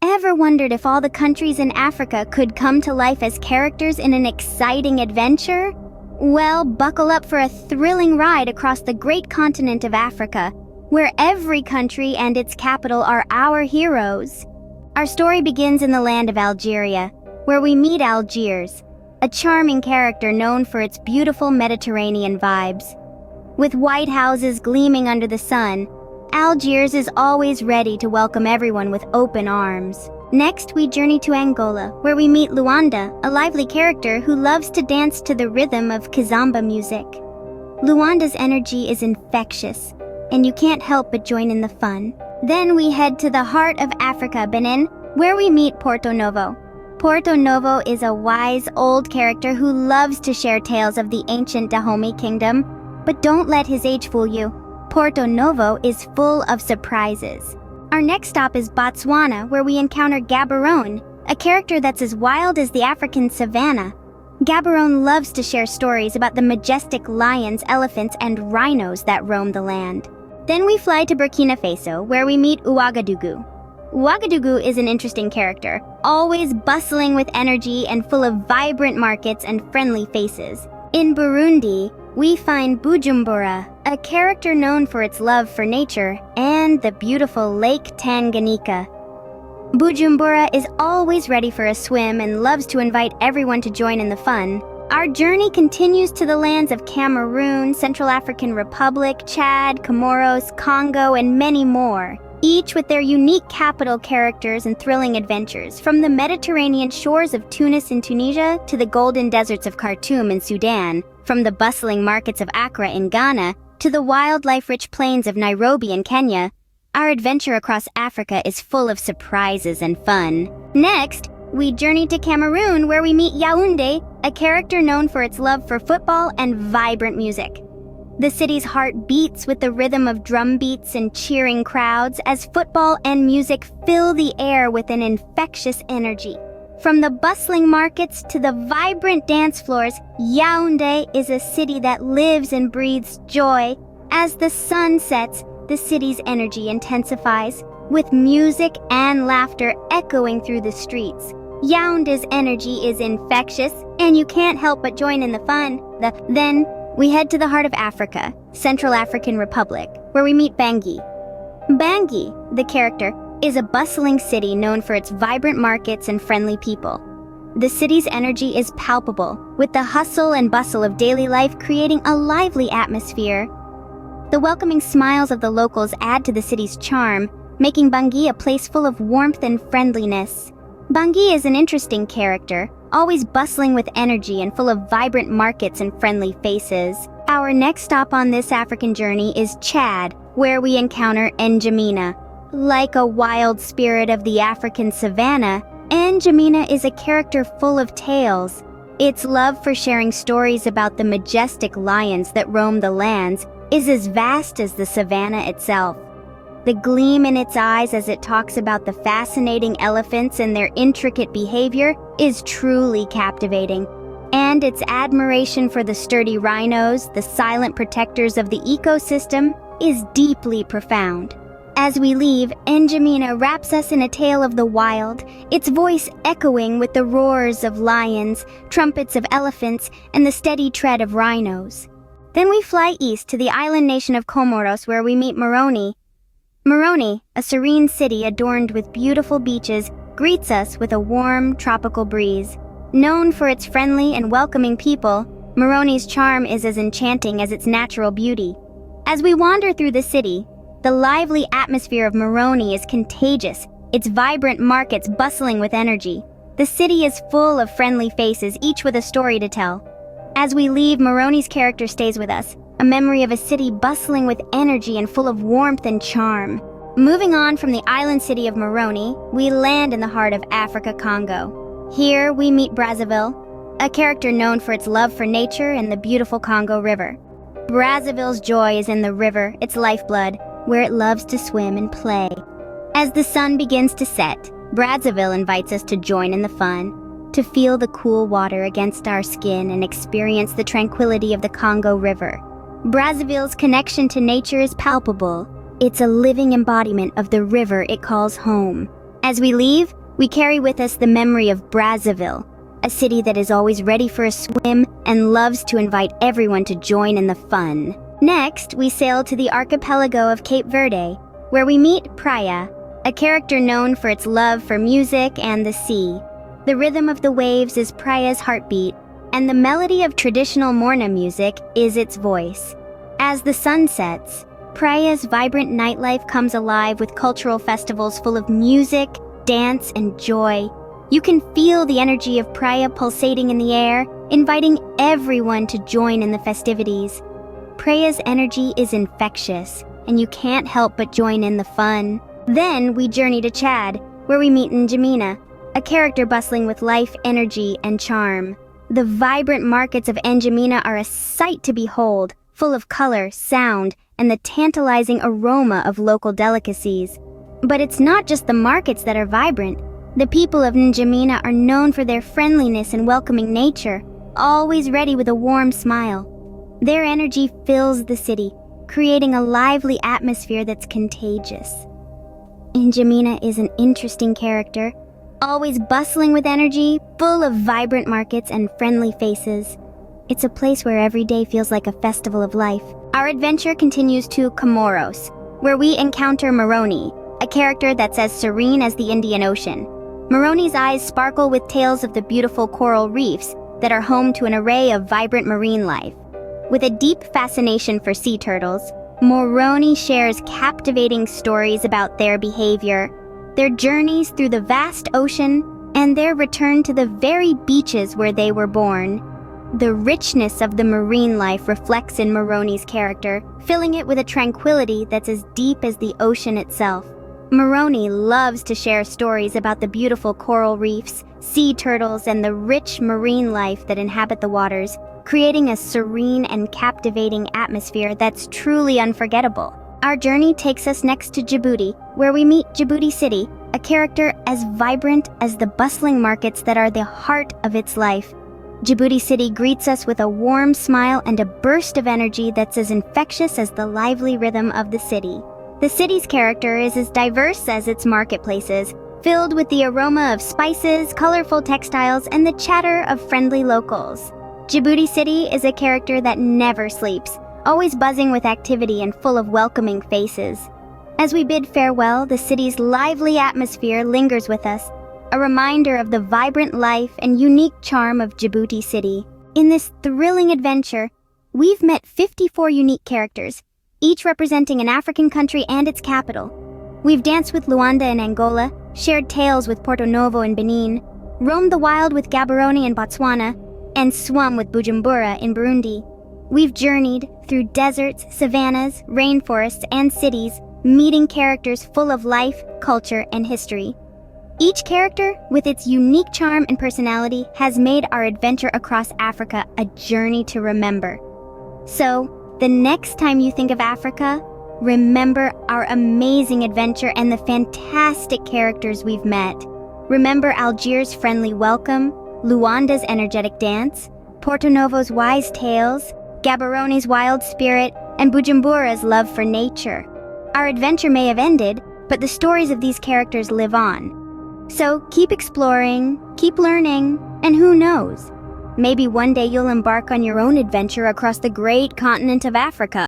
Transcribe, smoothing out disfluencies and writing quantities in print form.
Ever wondered if all the countries in Africa could come to life as characters in an exciting adventure? Well, buckle up for a thrilling ride across the great continent of Africa, where every country and its capital are our heroes. Our story begins in the land of Algeria, where we meet Algiers, a charming character known for its beautiful Mediterranean vibes. With white houses gleaming under the sun, Algiers is always ready to welcome everyone with open arms. Next, we journey to Angola, where we meet Luanda, a lively character who loves to dance to the rhythm of kizomba music. Luanda's energy is infectious, and you can't help but join in the fun. Then we head to the heart of Africa, Benin, where we meet Porto Novo. Porto Novo is a wise old character who loves to share tales of the ancient Dahomey kingdom, but don't let his age fool you. Porto Novo is full of surprises. Our next stop is Botswana, where we encounter Gaborone, a character that's as wild as the African savanna. Gaborone loves to share stories about the majestic lions, elephants, and rhinos that roam the land. Then we fly to Burkina Faso, where we meet Ouagadougou. Ouagadougou is an interesting character, always bustling with energy and full of vibrant markets and friendly faces. In Burundi, we find Bujumbura, a character known for its love for nature and the beautiful Lake Tanganyika. Bujumbura is always ready for a swim and loves to invite everyone to join in the fun. Our journey continues to the lands of Cameroon, Central African Republic, Chad, Comoros, Congo, and many more, each with their unique capital characters and thrilling adventures, from the Mediterranean shores of Tunis in Tunisia to the golden deserts of Khartoum in Sudan, from the bustling markets of Accra in Ghana to the wildlife-rich plains of Nairobi in Kenya. Our adventure across Africa is full of surprises and fun. Next, we journey to Cameroon, where we meet Yaoundé, a character known for its love for football and vibrant music. The city's heart beats with the rhythm of drum beats and cheering crowds as football and music fill the air with an infectious energy. From the bustling markets to the vibrant dance floors, Yaoundé is a city that lives and breathes joy. As the sun sets, the city's energy intensifies, with music and laughter echoing through the streets. Yaoundé's energy is infectious, and you can't help but join in the fun. Then, we head to the heart of Africa, Central African Republic, where we meet Bangui. Bangui, the character, is a bustling city known for its vibrant markets and friendly people. The city's energy is palpable, with the hustle and bustle of daily life creating a lively atmosphere. The welcoming smiles of the locals add to the city's charm, making Bangui a place full of warmth and friendliness. Bangui is an interesting character, always bustling with energy and full of vibrant markets and friendly faces. Our next stop on this African journey is Chad, where we encounter N'Djamena. Like a wild spirit of the African savanna, N'Djamena is a character full of tales. Its love for sharing stories about the majestic lions that roam the lands is as vast as the savanna itself. The gleam in its eyes as it talks about the fascinating elephants and their intricate behavior is truly captivating. And its admiration for the sturdy rhinos, the silent protectors of the ecosystem, is deeply profound. As we leave, N'Djamena wraps us in a tale of the wild, its voice echoing with the roars of lions, trumpets of elephants, and the steady tread of rhinos. Then we fly east to the island nation of Comoros, where we meet Moroni. Moroni, a serene city adorned with beautiful beaches, greets us with a warm, tropical breeze. Known for its friendly and welcoming people, Moroni's charm is as enchanting as its natural beauty. As we wander through the city, the lively atmosphere of Moroni is contagious, its vibrant markets bustling with energy. The city is full of friendly faces, each with a story to tell. As we leave, Moroni's character stays with us, a memory of a city bustling with energy and full of warmth and charm. Moving on from the island city of Moroni, we land in the heart of Africa, Congo. Here we meet Brazzaville, a character known for its love for nature and the beautiful Congo River. Brazzaville's joy is in the river, its lifeblood, where it loves to swim and play. As the sun begins to set, Brazzaville invites us to join in the fun, to feel the cool water against our skin and experience the tranquility of the Congo River. Brazzaville's connection to nature is palpable. It's a living embodiment of the river it calls home. As we leave, we carry with us the memory of Brazzaville, a city that is always ready for a swim and loves to invite everyone to join in the fun. Next, we sail to the archipelago of Cape Verde, where we meet Praia, a character known for its love for music and the sea. The rhythm of the waves is Praia's heartbeat, and the melody of traditional Morna music is its voice. As the sun sets, Praia's vibrant nightlife comes alive with cultural festivals full of music, dance, and joy. You can feel the energy of Praia pulsating in the air, inviting everyone to join in the festivities. Praia's energy is infectious, and you can't help but join in the fun. Then we journey to Chad, where we meet N'Djamena, a character bustling with life, energy, and charm. The vibrant markets of N'Djamena are a sight to behold, full of color, sound, and the tantalizing aroma of local delicacies. But it's not just the markets that are vibrant. The people of N'Djamena are known for their friendliness and welcoming nature, always ready with a warm smile. Their energy fills the city, creating a lively atmosphere that's contagious. N'Djamena is an interesting character, always bustling with energy, full of vibrant markets and friendly faces. It's a place where every day feels like a festival of life. Our adventure continues to Comoros, where we encounter Moroni, a character that's as serene as the Indian Ocean. Moroni's eyes sparkle with tales of the beautiful coral reefs that are home to an array of vibrant marine life. With a deep fascination for sea turtles, Moroni shares captivating stories about their behavior, their journeys through the vast ocean, and their return to the very beaches where they were born. The richness of the marine life reflects in Moroni's character, filling it with a tranquility that's as deep as the ocean itself. Moroni loves to share stories about the beautiful coral reefs, sea turtles, and the rich marine life that inhabit the waters, creating a serene and captivating atmosphere that's truly unforgettable. Our journey takes us next to Djibouti, where we meet Djibouti City, a character as vibrant as the bustling markets that are the heart of its life. Djibouti City greets us with a warm smile and a burst of energy that's as infectious as the lively rhythm of the city. The city's character is as diverse as its marketplaces, filled with the aroma of spices, colorful textiles, and the chatter of friendly locals. Djibouti City is a character that never sleeps, always buzzing with activity and full of welcoming faces. As we bid farewell, the city's lively atmosphere lingers with us, a reminder of the vibrant life and unique charm of Djibouti City. In this thrilling adventure, we've met 54 unique characters, each representing an African country and its capital. We've danced with Luanda in Angola, shared tales with Porto Novo in Benin, roamed the wild with Gaborone in Botswana, and swum with Bujumbura in Burundi. We've journeyed through deserts, savannas, rainforests, and cities, meeting characters full of life, culture, and history. Each character, with its unique charm and personality, has made our adventure across Africa a journey to remember. So, the next time you think of Africa, remember our amazing adventure and the fantastic characters we've met. Remember Algiers' friendly welcome, Luanda's energetic dance, Porto Novo's wise tales, Gaboroni's wild spirit, and Bujumbura's love for nature. Our adventure may have ended, but the stories of these characters live on. So keep exploring, keep learning, and who knows? Maybe one day you'll embark on your own adventure across the great continent of Africa.